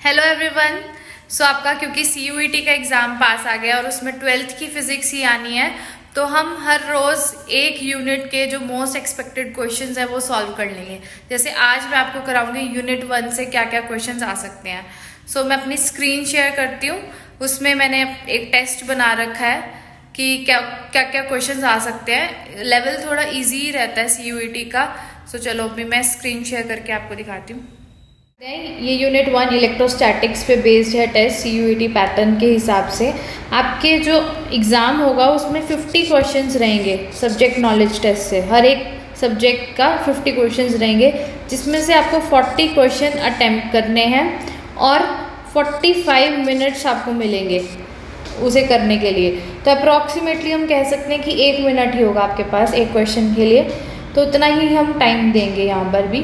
Hello everyone. सो आपका क्योंकि CUET का एग्ज़ाम पास आ गया और उसमें 12th की फिजिक्स ही आनी है, तो हम हर रोज़ एक यूनिट के जो मोस्ट एक्सपेक्टेड क्वेश्चंस हैं वो सॉल्व कर लेंगे। जैसे आज मैं आपको कराऊंगी यूनिट 1 से क्या क्या क्वेश्चंस आ सकते हैं। सो मैं अपनी स्क्रीन शेयर करती हूँ। उसमें मैंने एक टेस्ट बना रखा है कि क्या क्या क्या क्वेश्चंस आ सकते हैं। लेवल थोड़ा ईजी ही रहता है CUET का। सो चलो अभी मैं स्क्रीन शेयर करके आपको दिखाती हूँ। ये यूनिट 1 इलेक्ट्रोस्टैटिक्स पे बेस्ड है टेस्ट CUET पैटर्न के हिसाब से। आपके जो एग्ज़ाम होगा उसमें 50 क्वेश्चंस रहेंगे सब्जेक्ट नॉलेज टेस्ट से। हर एक सब्जेक्ट का 50 क्वेश्चंस रहेंगे, जिसमें से आपको 40 क्वेश्चन अटेम्प्ट करने हैं और 45 मिनट्स आपको मिलेंगे उसे करने के लिए। तो अप्रॉक्सीमेटली हम कह सकते हैं कि 1 मिनट ही होगा आपके पास एक क्वेश्चन के लिए, तो उतना ही हम टाइम देंगे यहाँ पर भी।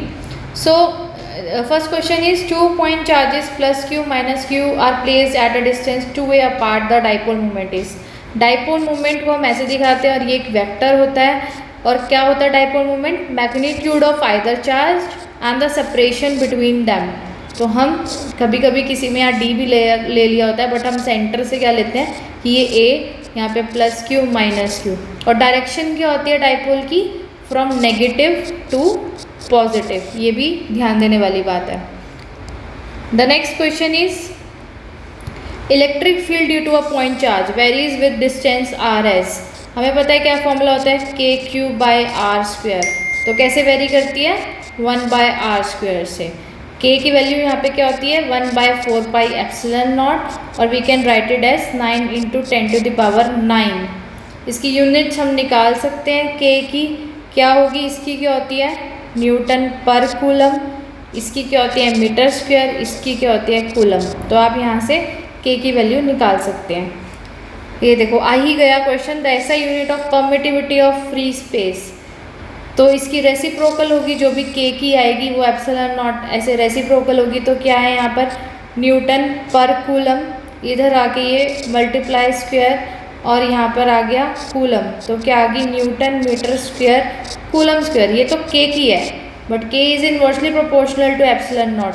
First question is 2 point charges plus q minus q are placed at a distance 2a apart. The dipole moment is, dipole moment को हम ऐसे दिखाते हैं और ये एक वेक्टर होता है। और क्या होता है dipole moment? Magnitude of either charge and the separation between them. तो हम कभी कभी किसी में यहाँ d भी ले लिया होता है, बट हम सेंटर से क्या लेते हैं कि ये a, यहाँ पे प्लस q माइनस q। और डायरेक्शन क्या होती है डाइपोल की? From negative to positive. ये भी ध्यान देने वाली बात है। The next question is electric field due to a point charge varies with distance r एस। हमें पता है क्या फॉर्मूला होता है? k q by R square. तो कैसे वेरी करती है? 1 बाय आर स्क्वायर से। k की वैल्यू यहाँ पे क्या होती है? 1 बाय 4 पाई एप्सिलॉन नॉट, और we can write it as 9 into 10 to the power 9। इसकी यूनिट्स हम निकाल सकते हैं। k की क्या होगी? इसकी क्या होती है? न्यूटन पर कूलम। इसकी क्या होती है? Metre square. इसकी क्या होती है? कूलम। तो आप यहाँ से k की वैल्यू निकाल सकते हैं। ये देखो आ ही गया क्वेश्चन। द ऐसा unit of permittivity of free space. तो इसकी रेसिप्रोकल होगी, जो भी k की आएगी वो एप्सिलॉन नॉट ऐसे रेसिप्रोकल होगी। तो क्या है यहाँ पर? न्यूटन पर कूलम। इधर आके ये मल्टीप्लाई स्क्वायर और यहाँ पर आ गया कूलम। तो क्या आ गई? Newton metre square coulomb square. ये तो k की है, but k is inversely proportional to epsilon naught.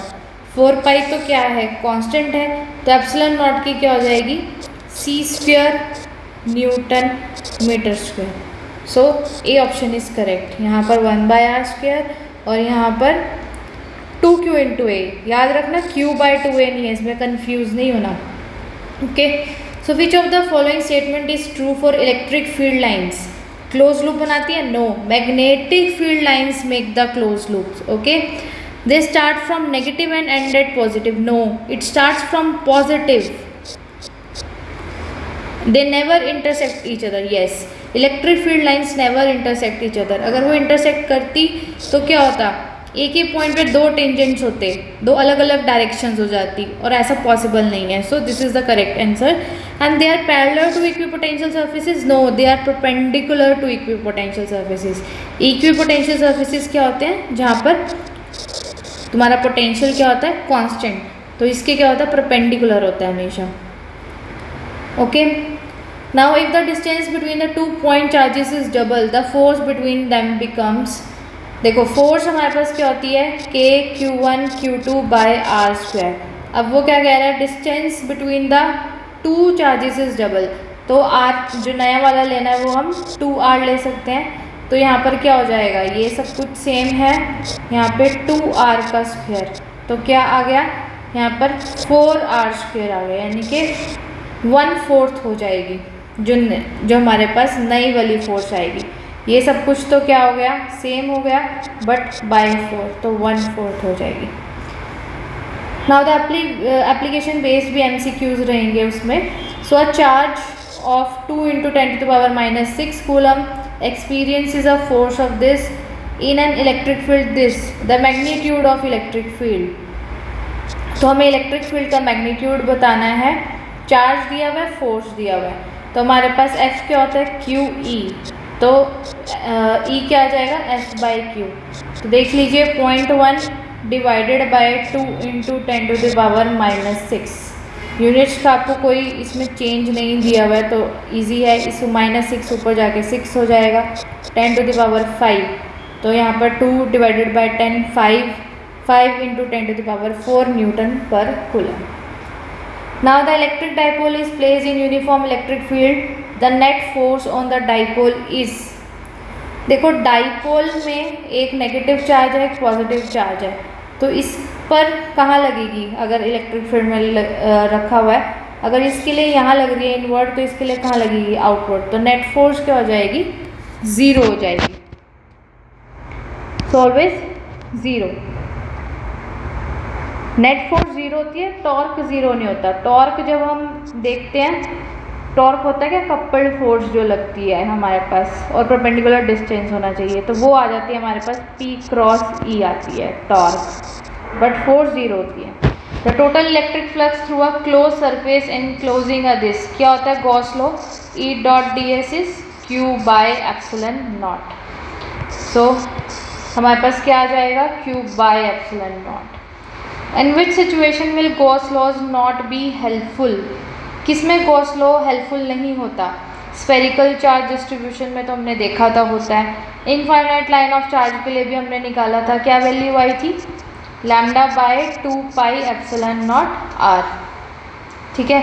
4 pi तो क्या है? कांस्टेंट है। तो एप्सिलॉन नॉट की क्या हो जाएगी? c square newton metre square. So A option is correct. यहाँ पर 1 बाय आर स्क्वायर और यहाँ पर 2q इंटू ए। याद रखना q बाय 2a नहीं है, इसमें कन्फ्यूज नहीं होना। Okay, so which of the following statement is true for electric field lines? Close loop बनाती है? No, magnetic field lines make the close loop. Okay, they start from negative end and at positive? No, it starts from positive. They never intersect each other? Yes, electric field lines never intersect each other. अगर वो intersect करती तो क्या होता? एक ही point पे दो tangents होते, दो अलग अलग डायरेक्शंस हो जाती, और ऐसा पॉसिबल नहीं है। So this is the correct answer. And they are parallel to equipotential surfaces? No, they are perpendicular to equipotential surfaces. Equipotential surfaces क्या होते हैं? जहाँ पर तुम्हारा पोटेंशियल क्या होता है? कांस्टेंट। तो इसके क्या होता है? परपेंडिकुलर होता है हमेशा। Okay, now if the distance between the 2 point charges is double, the force between them becomes. देखो फोर्स हमारे पास क्या होती है? k q1 q2 by R square. अब वो क्या कह रहा है? Distance between the 2 charges is double. तो r जो नया वाला लेना है वो हम 2r ले सकते हैं। तो यहाँ पर क्या हो जाएगा? ये सब कुछ सेम है, यहाँ पे 2r का स्क्वायर। तो क्या आ गया? यहाँ पर 4r स्क्वायर आ गया, यानी कि 1/4 हो जाएगी जो हमारे पास नई वाली फोर्स आएगी। ये सब कुछ तो क्या हो गया? सेम हो गया, बट बाय 4, तो 1/4 हो जाएगी। नाउ द एप्लीकेशन बेस्ड भी MCQs रहेंगे उसमें। So a charge of 2 into 10 to the power -6 coulomb experiences a force of this in an electric field this the magnitude of electric field। तो हमें electric field का magnitude बताना है। Charge दिया हुआ है, फोर्स दिया हुआ है। तो हमारे पास F क्या होता है? QE। तो E क्या आ जाएगा? F by Q। तो देख लीजिए 0.1 divided by 2 into 10 to the power -6। Units का आपको कोई इसमें चेंज नहीं दिया हुआ है, तो इजी है। इस -6 ऊपर जाके 6 हो जाएगा। 10 टू द पावर 5, तो यहाँ पर 2 divided by 10 5 5 × 10⁴ Newton per coulomb. Now the electric dipole is placed in uniform electric field. The net force on the dipole is, देखो डाइपोल में एक नेगेटिव चार्ज है, एक पॉजिटिव चार्ज है, तो इस पर कहाँ लगेगी अगर इलेक्ट्रिक फील्ड में रखा हुआ है, अगर इसके लिए यहाँ लग रही है इनवर्ड तो इसके लिए कहाँ लगेगी आउटवर्ड, तो नेट फोर्स क्या हो जाएगी 0 हो जाएगी, सो ऑलवेज 0। नेट फोर्स 0 होती है, टॉर्क 0 नहीं होता। टॉर्क जब हम देखते हैं, टॉर्क होता है क्या कपल्ड फोर्स जो लगती है हमारे पास और परपेंडिकुलर डिस्टेंस होना चाहिए, तो वो आ जाती है हमारे पास P × E आती है टॉर्क, बट फोर्स 0 होती है। The total electric flux through a close surface enclosing a this, क्या होता है Gauss law, E.ds is Q/ε0। सो हमारे पास क्या आ जाएगा Q/ε0। In which situation will Gauss laws not be helpful, किस में गॉस लॉ हेल्पफुल नहीं होता, स्फेरिकल चार्ज डिस्ट्रीब्यूशन में तो हमने देखा था होता है। इनफाइनाइट लाइन ऑफ चार्ज के लिए भी हमने निकाला था, क्या वैल्यू आई थी λ/2πε0 r, ठीक है।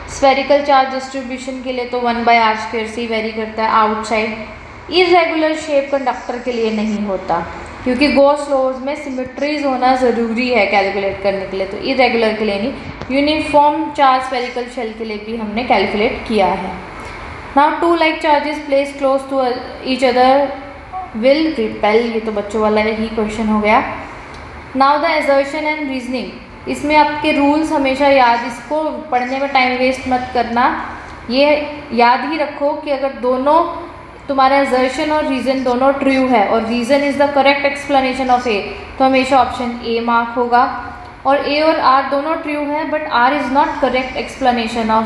स्फेरिकल चार्ज डिस्ट्रीब्यूशन के लिए तो 1/r² से वेरी करता है आउटसाइड। इरेगुलर शेप कंडक्टर के लिए नहीं होता क्योंकि गॉस लॉज में सिमेट्रीज होना ज़रूरी है कैलकुलेट करने के लिए, तो इरेगुलर के लिए नहीं। यूनिफॉर्म चार्ज स्फेरिकल शेल के लिए भी हमने कैलकुलेट किया है। Now 2 like charges place close to each other will repel, ये तो बच्चों वाला ही क्वेश्चन हो गया। Now the assertion and reasoning, इसमें आपके रूल्स हमेशा याद, इसको पढ़ने में टाइम वेस्ट मत करना, ये याद ही रखो कि अगर दोनों तुम्हारा असर्शन और रीज़न दोनों ट्रू है और reason is the correct explanation of A, तो हमेशा ऑप्शन ए मार्क होगा। और ए और आर दोनों ट्रू है but R is not correct explanation of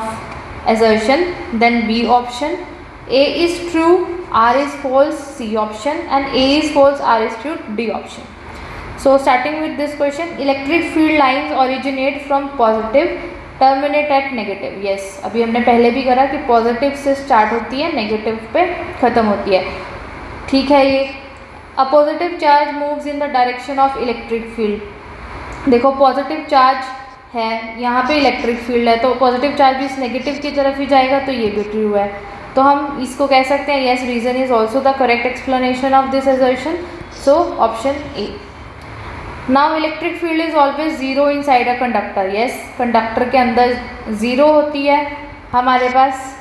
assertion, then B option. A is true, R is false, C option, and A is false, R is true, D option. So starting with this question, electric field lines originate from positive, terminate at negative. Yes, अभी हमने पहले भी करा कि positive से start होती है, negative पे ख़त्म होती है, ठीक है। ये a positive charge moves in the direction of electric field, देखो पॉजिटिव चार्ज है यहाँ पे इलेक्ट्रिक फील्ड है, तो पॉजिटिव चार्ज भी इस नेगेटिव की तरफ ही जाएगा, तो ये भी ट्रू है, तो हम इसको कह सकते हैं yes reason is also the correct explanation of this assertion, so option A. Now electric field is always 0 in side a conductor, yes conductor के अंदर 0 होती है हमारे पास,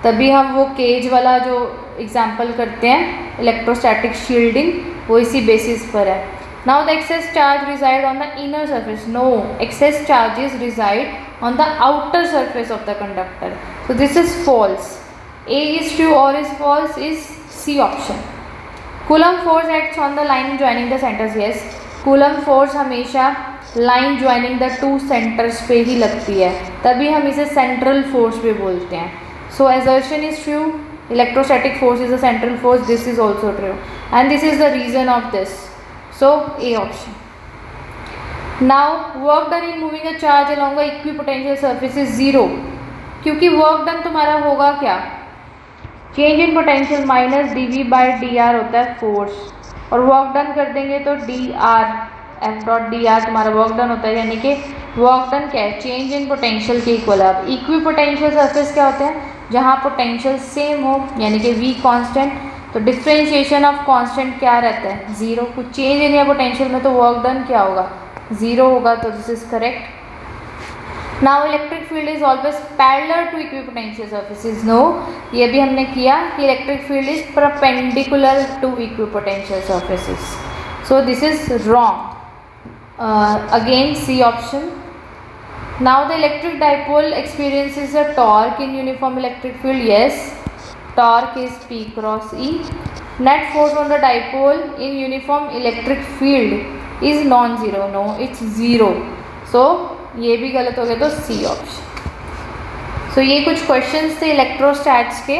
तभी हम वो केज वाला जो एग्जाम्पल करते हैं इलेक्ट्रोस्टैटिक शील्डिंग, वो इसी बेसिस पर है। Now the excess charge reside on the inner surface, no excess charges reside on the outer surface of the conductor, so this is false. A is true or is false is C option. Coulomb force acts on the line joining the centers, yes. Coulomb force हमेशा line joining the 2 centres पे ही लगती है, तभी हम इसे central force भी बोलते हैं। सो assertion is true, electrostatic force is a central force, this is also true and this is the reason of this, so A option. Now work done in moving a charge along a equipotential surface is 0, क्योंकि work done तुम्हारा होगा क्या, change in potential minus dV/dr होता है force, और work done कर देंगे तो dr F.dr तुम्हारा वर्क डन होता है, यानी कि वर्क डन क्या है चेंज इन पोटेंशियल के इक्वल है। अब इक्विपोटेंशियल सरफेस क्या होते हैं, जहाँ पोटेंशियल सेम हो, यानी कि V कांस्टेंट, तो डिफरेंशिएशन ऑफ कांस्टेंट क्या रहता है 0, कुछ चेंज इन या पोटेंशियल में तो वर्क डन क्या होगा 0 होगा, तो this is correct. Now electric field is always parallel to equipotential surfaces, no ये भी हमने किया कि electric field is perpendicular to equipotential surfaces, so this is wrong, again C option. Now the electric dipole experiences a torque in uniform electric field, yes torque is P × E. Net force on the dipole in uniform electric field is non-zero, no it's 0, so ये भी गलत हो गया, तो C option. सो ये कुछ questions थे इलेक्ट्रोस्टैट्स के।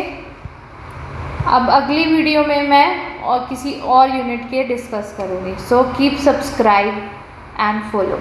अब अगली वीडियो में मैं और किसी और यूनिट के डिस्कस करूँगी, so keep subscribe and follow.